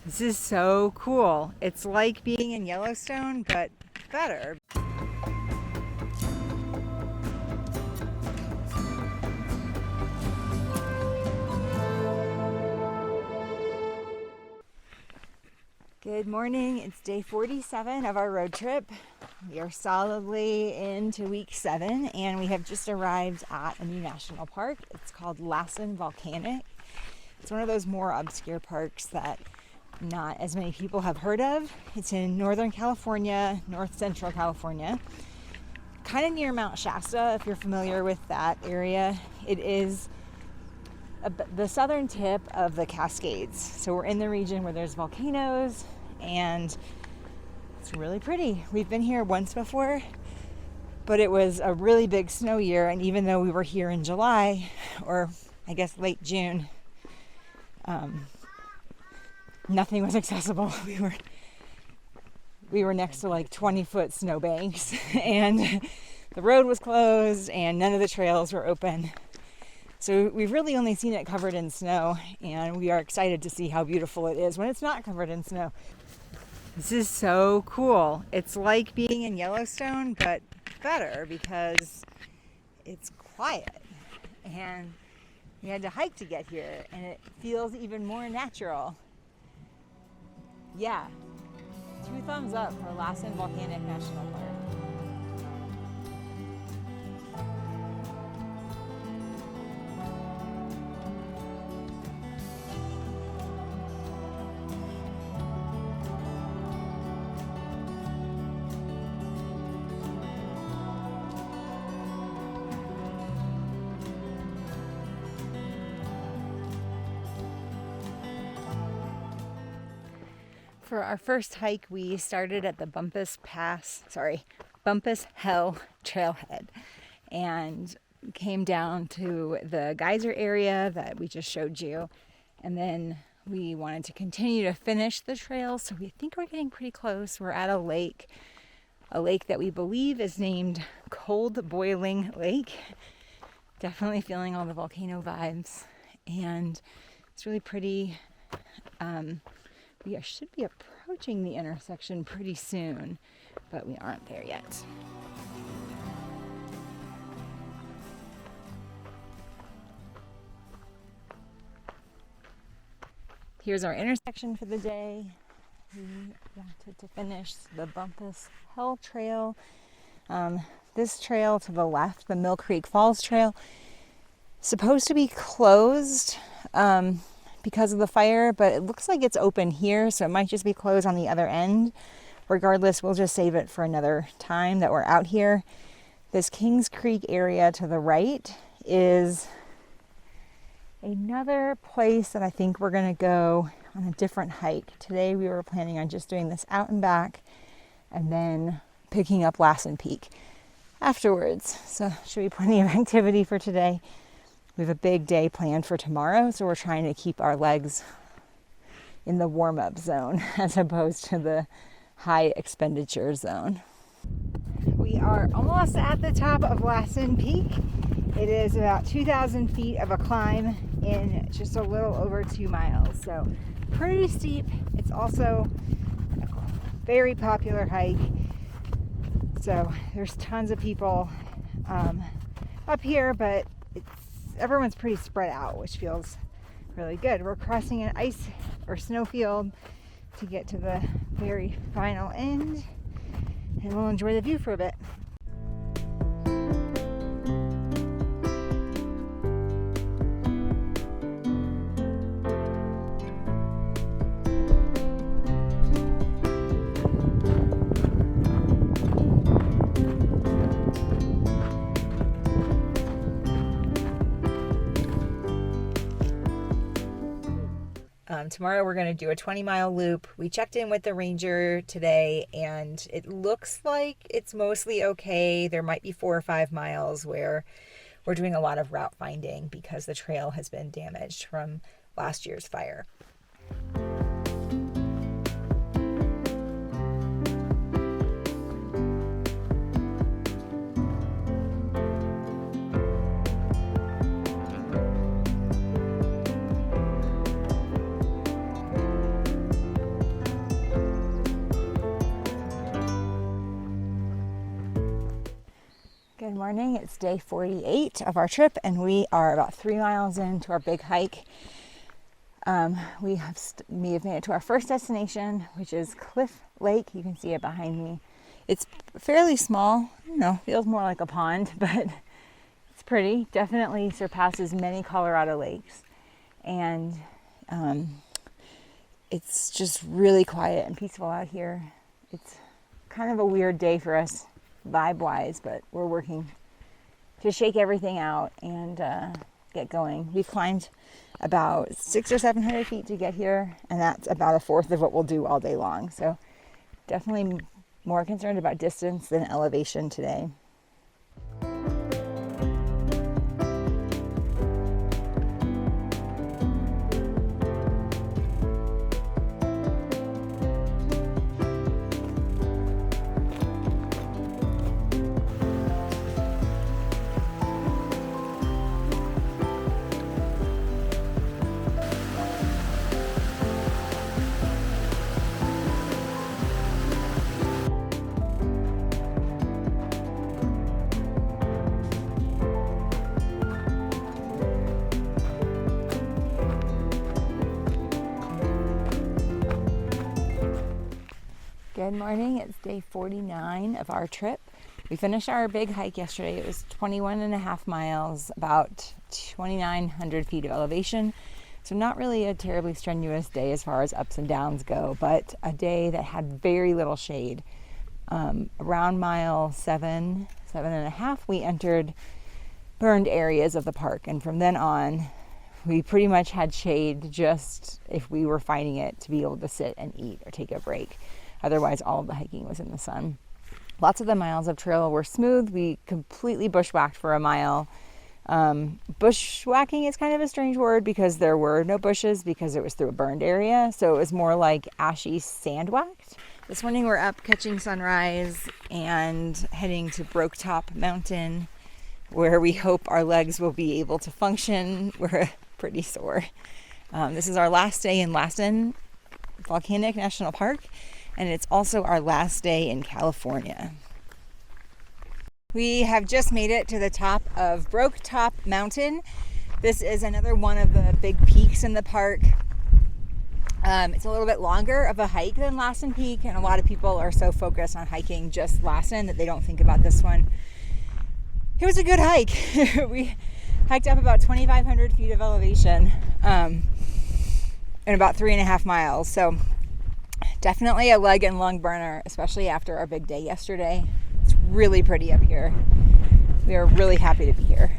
This is so cool. It's like being in Yellowstone, but better. Good morning. It's day 47 of our road trip. We are solidly into week 7, and we have just arrived at a new national park. It's called Lassen Volcanic. It's one of those more obscure parks that not as many people have heard of. It's in Northern California, North Central California, kind of near Mount Shasta, if you're familiar with that area. It is the southern tip of the Cascades. So we're in the region where there's volcanoes, and it's really pretty. We've been here once before, but it was a really big snow year, and even though we were here in July, or I guess late June, nothing was accessible. We were next to like 20-foot snowbanks, and the road was closed, and none of the trails were open. So we've really only seen it covered in snow, and we are excited to see how beautiful it is when it's not covered in snow. This is so cool. It's like being in Yellowstone, but better because it's quiet. And we had to hike to get here, and it feels even more natural. Yeah, 2 thumbs up for Lassen Volcanic National Park. For our first hike, we started at the Bumpus Hell trailhead and came down to the geyser area that we just showed you. And then we wanted to continue to finish the trail, so we think we're getting pretty close. We're at a lake that we believe is named Cold Boiling Lake. Definitely feeling all the volcano vibes, and it's really pretty. We should be approaching the intersection pretty soon, but we aren't there yet. Here's our intersection for the day. We wanted to finish the Bumpus Hell Trail. This trail to the left, the Mill Creek Falls Trail, supposed to be closed because of the fire, but it looks like it's open here, so it might just be closed on the other end. Regardless, we'll just save it for another time that we're out here. This Kings Creek area to the right is another place that I think we're gonna go on a different hike. Today we were planning on just doing this out and back and then picking up Lassen Peak afterwards. So should be plenty of activity for today. We have a big day planned for tomorrow, so we're trying to keep our legs in the warm-up zone as opposed to the high expenditure zone. We are almost at the top of Lassen Peak. It is about 2,000 feet of a climb in just a little over 2 miles, so pretty steep. It's also a very popular hike, so there's tons of people up here, but everyone's pretty spread out, which feels really good. We're crossing an ice or snow field to get to the very final end, and we'll enjoy the view for a bit. Tomorrow we're going to do a 20-mile loop. We checked in with the ranger today, and it looks like it's mostly okay. There might be 4 or 5 miles where we're doing a lot of route finding because the trail has been damaged from last year's fire. morning. It's day 48 of our trip, and we are about 3 miles into our big hike. We have made it to our first destination, which is Cliff Lake. You can see it behind me. It's fairly small, feels more like a pond, but it's pretty. Definitely surpasses many Colorado lakes. And it's just really quiet and peaceful out here. It's kind of a weird day for us vibe-wise, but we're working to shake everything out and get going. We've climbed about 600 or 700 feet to get here, and that's about a fourth of what we'll do all day long. So definitely more concerned about distance than elevation today. Good morning. It's day 49 of our trip. We finished our big hike yesterday. It was 21.5 miles, about 2,900 feet of elevation. So not really a terribly strenuous day as far as ups and downs go, but a day that had very little shade. Around mile 7.5, we entered burned areas of the park. And from then on, we pretty much had shade just if we were finding it to be able to sit and eat or take a break. Otherwise, all of the hiking was in the sun. Lots of the miles of trail were smooth. We completely bushwhacked for a mile. Bushwhacking is kind of a strange word because there were no bushes because it was through a burned area. So it was more like ashy sand-whacked. This morning we're up catching sunrise and heading to Brokeoff Mountain, where we hope our legs will be able to function. We're pretty sore. This is our last day in Lassen Volcanic National Park. And it's also our last day in California. We have just made it to the top of Brokeoff Mountain. This is another one of the big peaks in the park. It's a little bit longer of a hike than Lassen Peak, and a lot of people are so focused on hiking just Lassen that they don't think about this one. It was a good hike. We hiked up about 2,500 feet of elevation in about 3.5 miles. So definitely a leg and lung burner, especially after our big day yesterday. It's really pretty up here. We are really happy to be here.